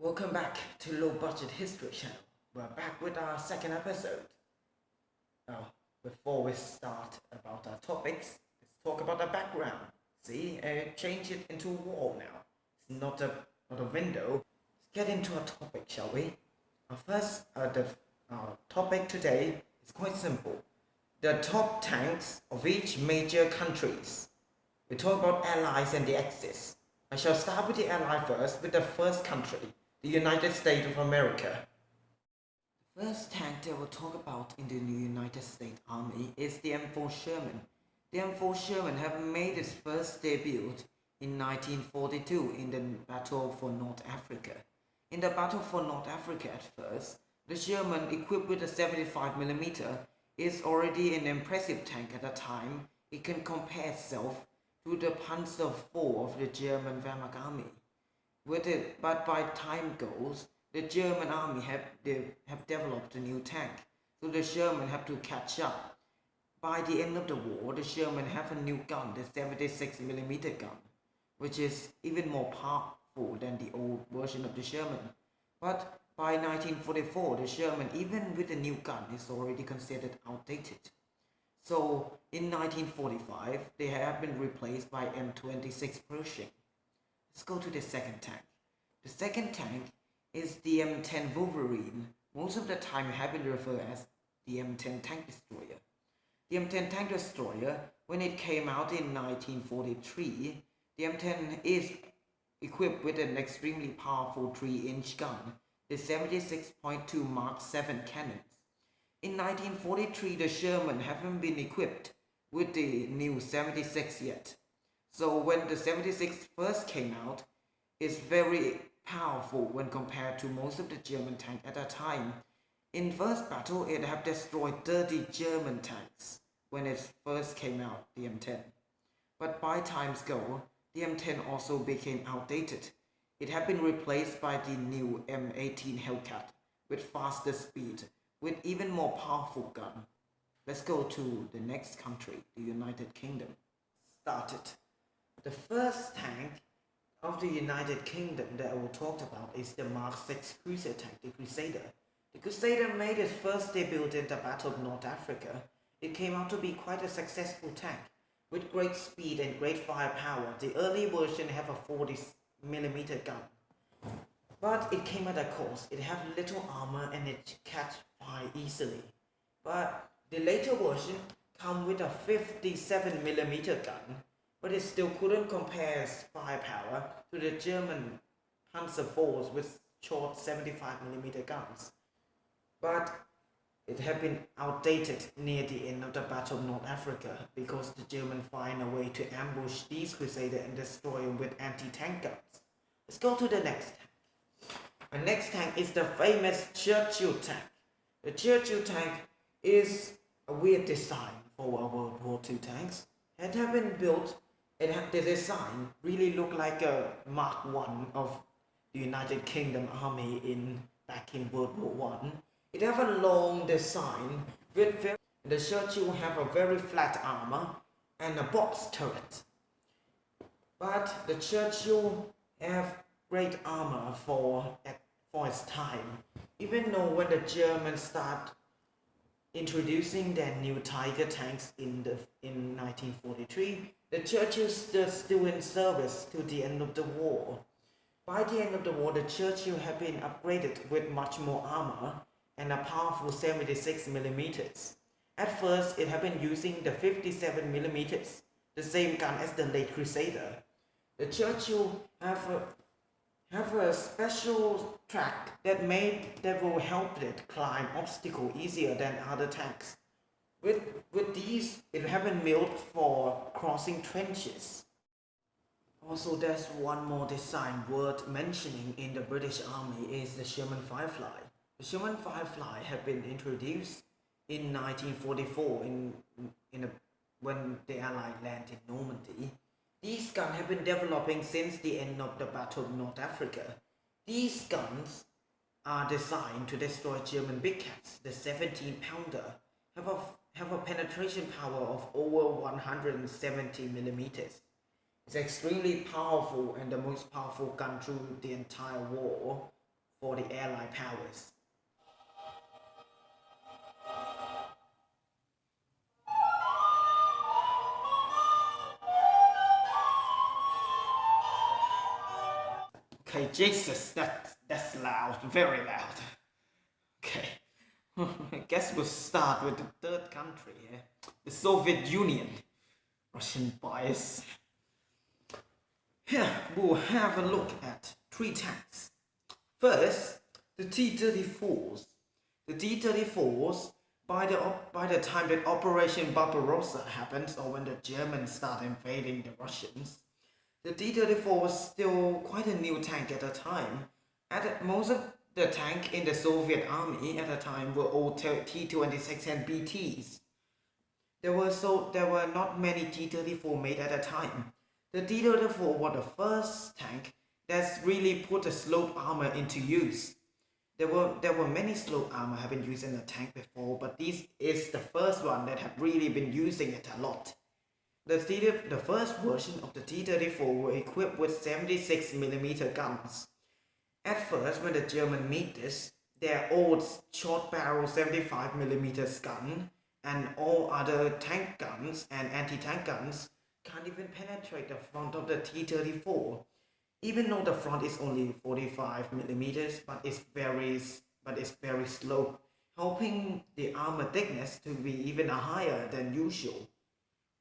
Welcome back to Low Budget History Channel. We're back with our second episode. Now, before we start about our topics, let's talk about the background. See, change it into a wall now. It's not a window. Let's get into our topic, shall we? Our topic today is quite simple. The top tanks of each major countries. We talk about allies and the axis. I shall start with the ally first, with the first country, the United States of America. The first tank that we'll talk about in the United States Army is the M4 Sherman. The M4 Sherman have made its first debut in 1942 in the Battle for North Africa. In the Battle for North Africa at first, the Sherman, equipped with a 75mm, is already an impressive tank at the time. It can compare itself to the Panzer IV of the German Wehrmacht army. But by time goes, the German army have developed a new tank, so the Sherman have to catch up. By the end of the war, the Sherman have a new gun, the 76mm gun, which is even more powerful than the old version of the Sherman. But by 1944, the Sherman, even with the new gun, is already considered outdated. So in 1945, they have been replaced by M26 Pershing. Let's go to the second tank. The second tank is the M10 Wolverine. Most of the time it has been referred as the M10 Tank Destroyer. The M10 Tank Destroyer, when it came out in 1943, the M10 is equipped with an extremely powerful 3-inch gun, the 76.2 Mark 7 cannons. In 1943, the Sherman haven't been equipped with the new 76 yet. So when the 76 first came out, it's very powerful when compared to most of the German tanks at that time. In first battle, it had destroyed 30 German tanks when it first came out, the M10. But by times go, the M10 also became outdated. It had been replaced by the new M18 Hellcat with faster speed, with even more powerful gun. Let's go to the next country, the United Kingdom. Started. The first tank of the United Kingdom that I will talk about is the Mark 6 cruiser tank, the Crusader. The Crusader made its first debut in the Battle of North Africa. It came out to be quite a successful tank, with great speed and great firepower. The early version have a 40mm gun, but it came at a cost. It had little armor and it catch fire easily. But the later version come with a 57mm gun, but it still couldn't compare firepower to the German Panzer IVs with short 75mm guns. But it had been outdated near the end of the Battle of North Africa because the Germans find a way to ambush these Crusaders and destroy them with anti-tank guns. Let's go to the next tank. The next tank is the famous Churchill tank. The Churchill tank is a weird design for World War II tanks. It had been built, the design really looked like a Mark I of the United Kingdom Army back in World War I. It have a long design with the Churchill have a very flat armor and a box turret. But the Churchill have great armor for its time. Even though when the Germans start introducing their new Tiger tanks in 1943, the Churchill still in service to the end of the war. By the end of the war, the Churchill had been upgraded with much more armor and a powerful 76mm. At first, it had been using the 57mm, the same gun as the late Crusader. The Churchill have a special track that will help it climb obstacle easier than other tanks. With these, it have been built for crossing trenches. Also, there's one more design worth mentioning in the British Army is the Sherman Firefly. The Sherman Firefly had been introduced in 1944 when the Allies landed in Normandy. These guns have been developing since the end of the Battle of North Africa. These guns are designed to destroy German big cats. The 17-pounder have a penetration power of over 170mm. It's extremely powerful and the most powerful gun through the entire war. for the Allied powers. Okay, Jesus, that's loud, very loud. Okay, I guess we'll start with the third country here, the Soviet Union. Russian bias. Here we'll have a look at 3 tanks. First, the T-34s. The T-34s, by the time that Operation Barbarossa happens, or when the Germans start invading the Russians, the T-34 was still quite a new tank at the time. Most of the tank in the Soviet army at the time were all T-26 and BTs. There were not many T-34 made at a time. The T-34 was the first tank that's really put the slope armor into use. There were many slope armor have been used in a tank before, but this is the first one that have really been using it a lot. The first version of the T-34 were equipped with 76mm guns. At first, when the Germans made this, their old short barrel 75mm gun and all other tank guns and anti-tank guns can't even penetrate the front of the T-34. Even though the front is only 45mm, but it's very slow, helping the armor thickness to be even higher than usual.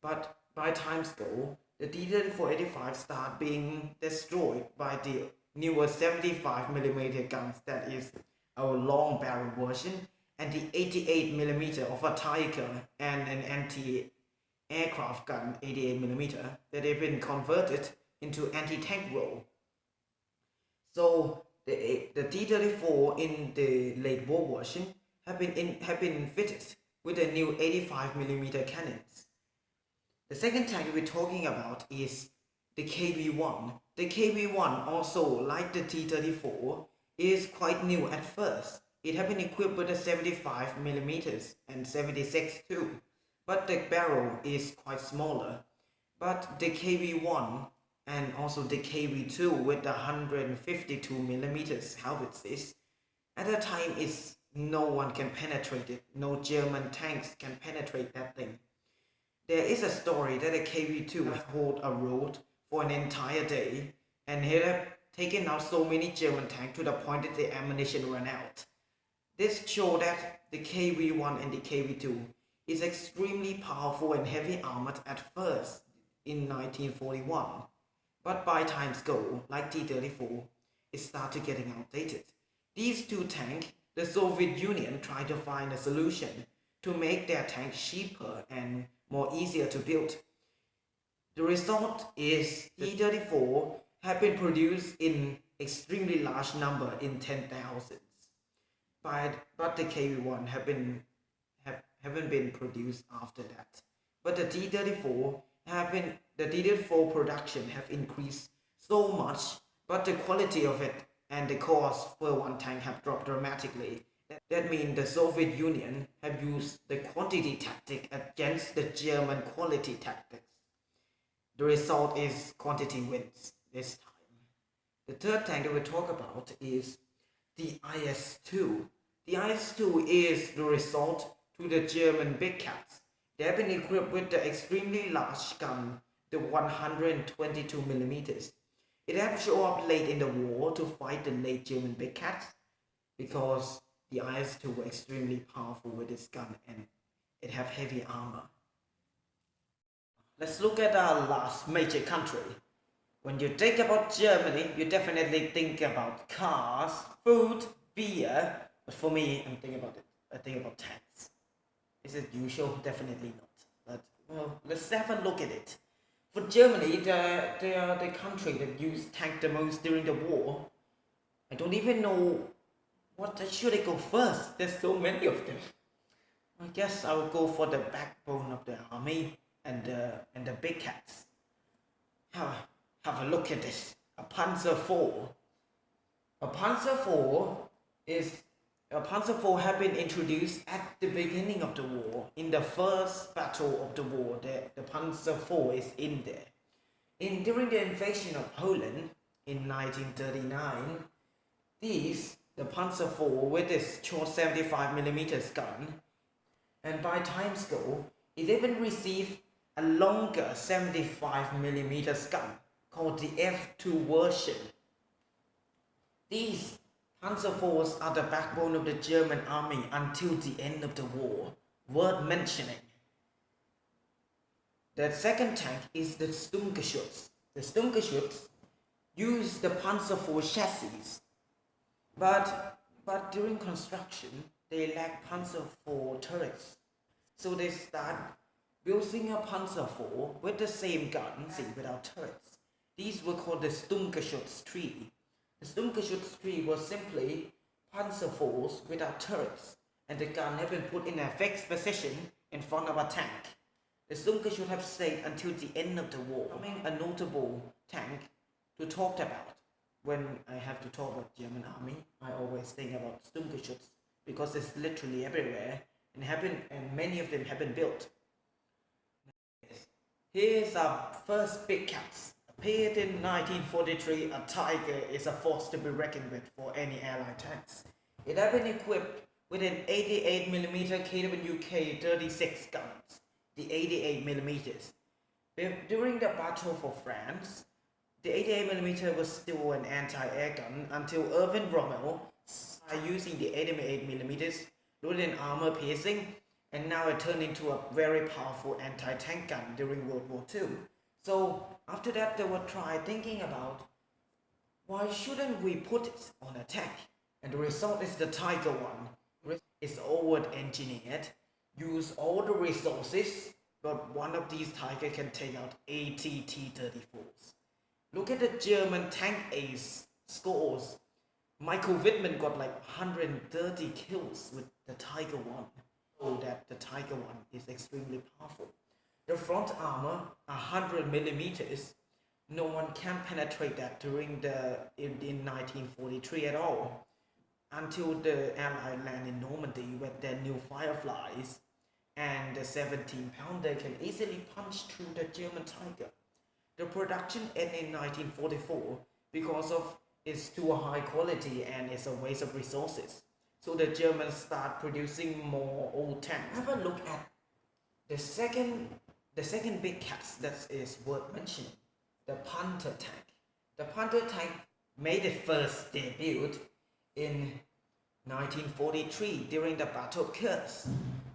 But by times go, the T-34-85 start being destroyed by the newer 75mm guns, that is our long barrel version, and the 88mm of a Tiger and an anti-aircraft gun 88mm that have been converted into anti-tank role. So the T-34 in the late war version have been fitted with the new 85mm cannons. The second tank we're talking about is the KV-1. The KV-1, also like the T-34, is quite new at first. It had been equipped with the 75mm and 76 too, but the barrel is quite smaller. But the KV-1 and also the KV-2 with the 152mm howitzers, at the time no one can penetrate it. No German tanks can penetrate that thing. There is a story that a KV-2 hold a road for an entire day and had taken out so many German tanks to the point that the ammunition ran out. This shows that the KV-1 and the KV-2 is extremely powerful and heavy armored at first in 1941. But by times go, like T-34, it started getting outdated. These 2 tanks, the Soviet Union tried to find a solution to make their tanks cheaper and more easier to build. The result is T-34 have been produced in extremely large number in 10,000s. But the KV-1 haven't been produced after that. But the T-34 the T-34 production have increased so much, but the quality of it and the cost per one tank have dropped dramatically. That means the Soviet Union have used the quantity tactic against the German quality tactics. The result is quantity wins this time. The third tank that we talk about is the IS-2. The IS-2 is the result to the German big cats. They have been equipped with the extremely large gun, the 122mm. It have shown up late in the war to fight the late German big cats because the IS-2 were extremely powerful with this gun and it have heavy armor. Let's look at our last major country. When you think about Germany, you definitely think about cars, food, beer, but for me, I think about tanks. Is it usual? Definitely not. But well, let's have a look at it. For Germany, they are the country that used tank the most during the war. I don't even know what should I go first. There's so many of them. I guess I will go for the backbone of the army and the big cats. Have a look at this. A Panzer IV. A Panzer IV had been introduced at the beginning of the war. In the first battle of the war, the Panzer IV is in there. During the invasion of Poland in 1939, these the Panzer IV with its short 75mm gun, and by time scale, it even received a longer 75mm gun called the F2 version. These Panzer IVs are the backbone of the German army until the end of the war, worth mentioning. The second tank is the Sturmgeschütz. The Sturmgeschütz use the Panzer IV chassis, but during construction they lack Panzer IV turrets, so they start building a Panzer IV with the same gun, without turrets. These were called the Sturmgeschütz 3. The Sturmgeschütz 3 was simply Panzer IVs without turrets, and the gun had been put in a fixed position in front of a tank. The Sturmgeschütz have stayed until the end of the war, becoming a notable tank to talk about. When I have to talk about German army, I always think about Sturmgeschütz because it's literally everywhere and many of them have been built. Here's our first big cats. Appeared in 1943, a Tiger is a force to be reckoned with for any Allied tanks. It had been equipped with an 88mm KWK 36 guns, the 88mm. During the Battle for France, the 88mm was still an anti-air gun until Erwin Rommel started using the 88mm loaded in armor piercing, and now it turned into a very powerful anti-tank gun during World War II. So after that, they would try thinking about why shouldn't we put it on a tank? And the result is the Tiger one. It's over-engineered, use all the resources, but one of these Tiger can take out 80 T-34s. Look at the German tank ace scores. Michael Wittmann got like 130 kills with the Tiger one. So that the Tiger one is extremely powerful. The front armor, 100mm, no one can penetrate that during in 1943 at all, until the Allied land in Normandy with their new Fireflies, and the 17-pounder can easily punch through the German Tiger. The production ended in 1944 because of its too high quality and it's a waste of resources. So the Germans start producing more old tanks. Have a look at the second big cat that is worth mentioning, the Panther tank. The Panther tank made its first debut in 1943 during the Battle of Kursk.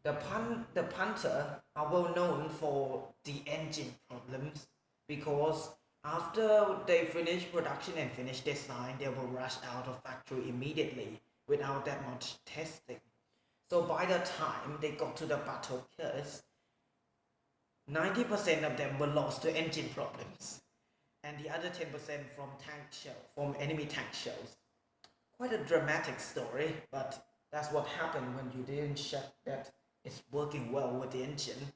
The Panther are well known for the engine problems because after they finish production and finish design, they will rush out of factory immediately without that much testing. So by the time they got to the Battle of Kursk, 90% of them were lost to engine problems, and the other 10% from enemy tank shells. Quite a dramatic story, but that's what happened when you didn't check that it's working well with the engine.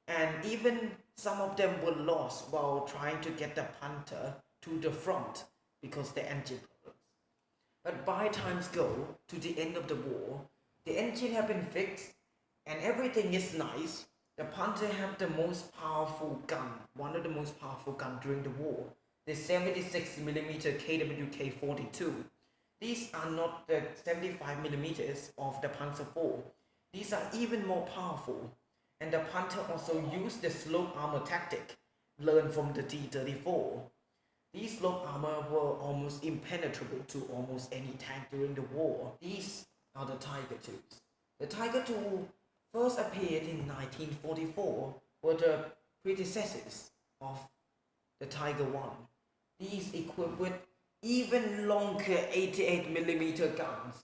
And even some of them were lost while trying to get the Panther to the front because the engine problems. But by times go to the end of the war, the engine have been fixed and everything is nice. The Panther have the most powerful gun, one of the most powerful guns during the war, the 76mm KWK-42. These are not the 75mm of the Panzer IV. These are even more powerful. And the Panther also used the slope armor tactic learned from the T-34. These slope armor were almost impenetrable to almost any tank during the war. These are the Tiger IIs. The Tiger II first appeared in 1944, were the predecessors of the Tiger I. These equipped with even longer 88mm guns,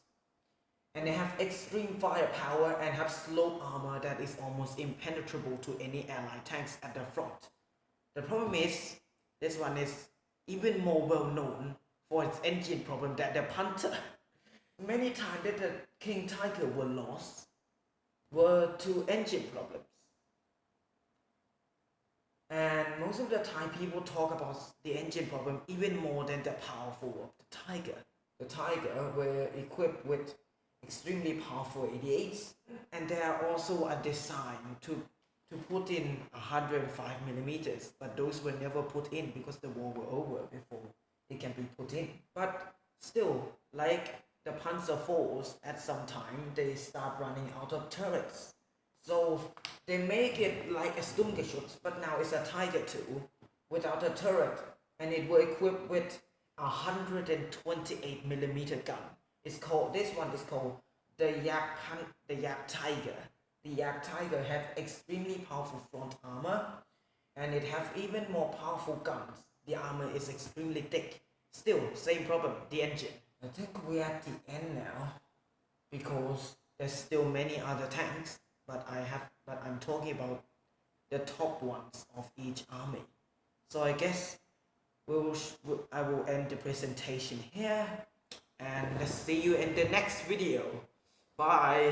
and they have extreme firepower and have slope armor that is almost impenetrable to any Allied tanks at the front. The problem is, this one is even more well known for its engine problem than the Panther. Many times that the King Tiger were lost were to engine problems. And most of the time people talk about the engine problem even more than the powerful of the Tiger. The Tiger were equipped with extremely powerful 88s, and they are also a design to put in 105mm, but those were never put in because the war were over before they can be put in. But still, like the Panzer force at some time they start running out of turrets. So they make it like a Sturmgeschütz, but now it's a Tiger II without a turret, and it will equipped with a 128mm gun. This one is called the Yak Tiger. The Yak Tiger have extremely powerful front armor, and it have even more powerful guns. The armor is extremely thick. Still, same problem, the engine. I think we're at the end now, because there's still many other tanks, but I'm talking about the top ones of each army. So I guess I will end the presentation here, and let's see you in the next video. Bye.